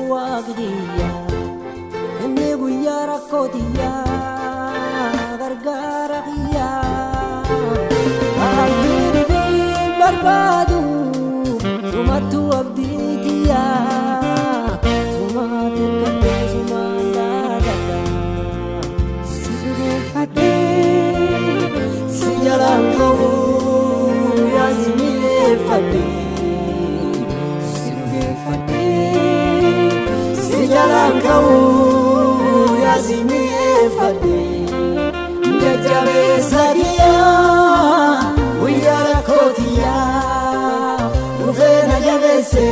waqtiya inni guyyaa rakkootiya gargaara kiyya abdiin barbaadu sumattu abdiitiya sumaati kadhee sumaan daadadha si dhugeeffadhee si jalaan ka'u yaa si mi'eeffadhee jalan kau yazimi fadi jajabe sagia uyara kotia ufena jabese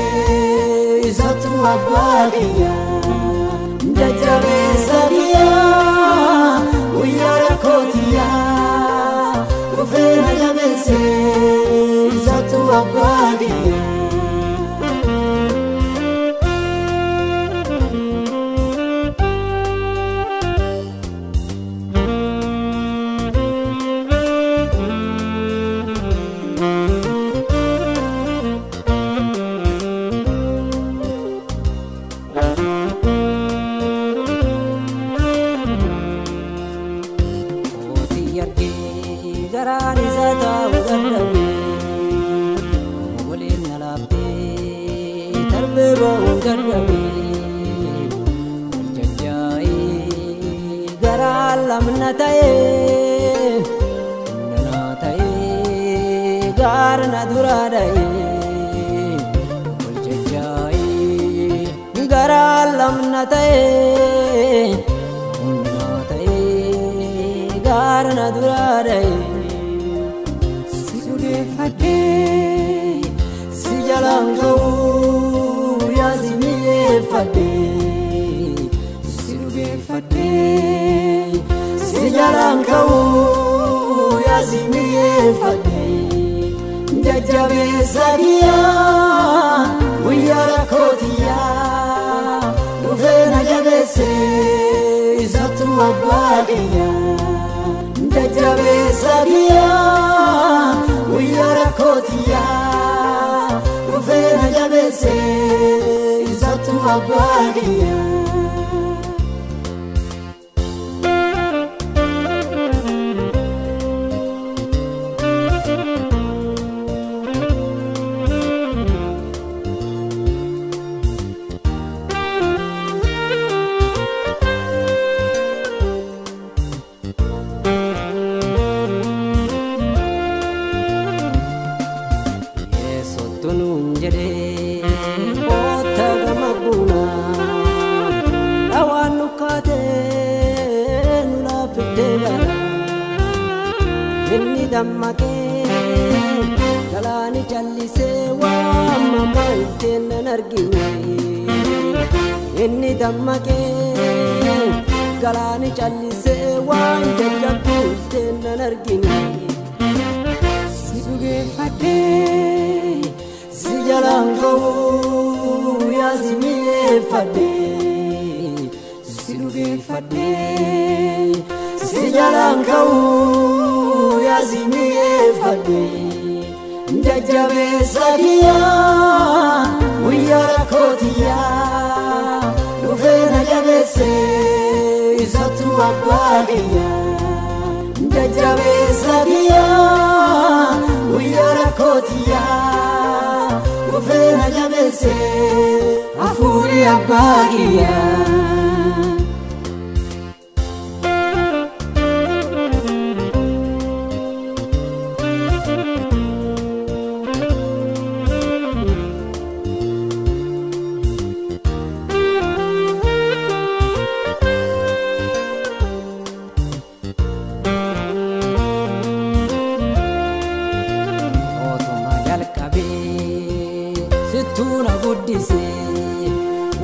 izatu abagia jajabe sagia uyara kotia ufena jabese izatu abagia garani zata udandabe wolin nalabte tarbe bo udandabe jajai garalam nataye nataye garna duradaye jajai garalam nataye nataye garna duradaye si jalan kau yazimi fadi si dhugeeffadhee si jalan kau yazimi fadi jajabe sagia guyyaa rakkootiya dhufeena jabeesse isatu abbaagiya jajabe sagia guyyaa rakkootiya dhufeena jabeesse isatu abbaagiya inni dammaqe galaani jallisee waamma maalteen nan argine inni dammaqe galaani jallisee waan jajjabduuteen nan argine si dhugeeffadhee si jalaan ka'u yaa si mi'eeffadhee si dhugeeffadhee si jalaan ka'u yazimi fadi jajabe sagia guyyaa rakkootiya dhufeena jabeesse isatu abbaagiya jajabe sagia guyyaa rakkootiya dhufeena jabeesse hafuuri abbaagiya tuna guddise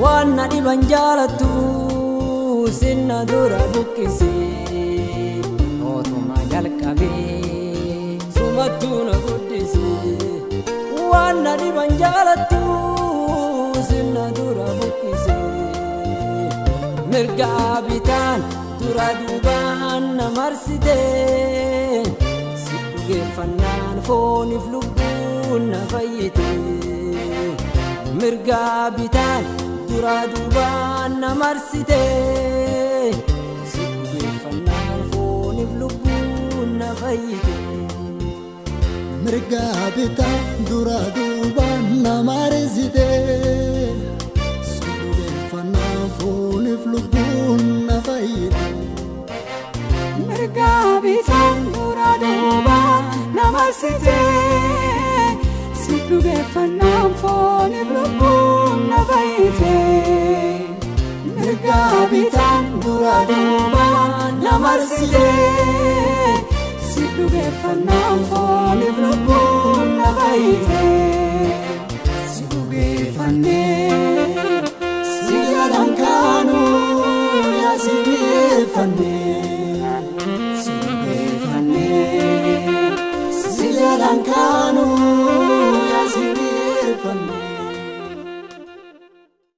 wanna dhiban jaalatu sinna dura buqqise ootuma jalqabe sumattuna guddise wanna dhiban jaalatu sinna dura buqqise mirga bitaan dura duubaan na marsite si dhugeeffannaan fooniif lubbuun na fayyite mirga bitaan dura duubaan na marsite si dhugeeffannaa fooniif lubbuun na fayyite. Mirga bitaa dura duubaan na marsite si dhugeeffannaa fooniif lubbuun na fayyite. Mirga bitaa dura duubaan na marsite si dhugeeffannaa fooniif lubbuun na fayyite. Mirga bitaa dura duubaan na marsite si dhugeeffannaa fooniif lubbuun na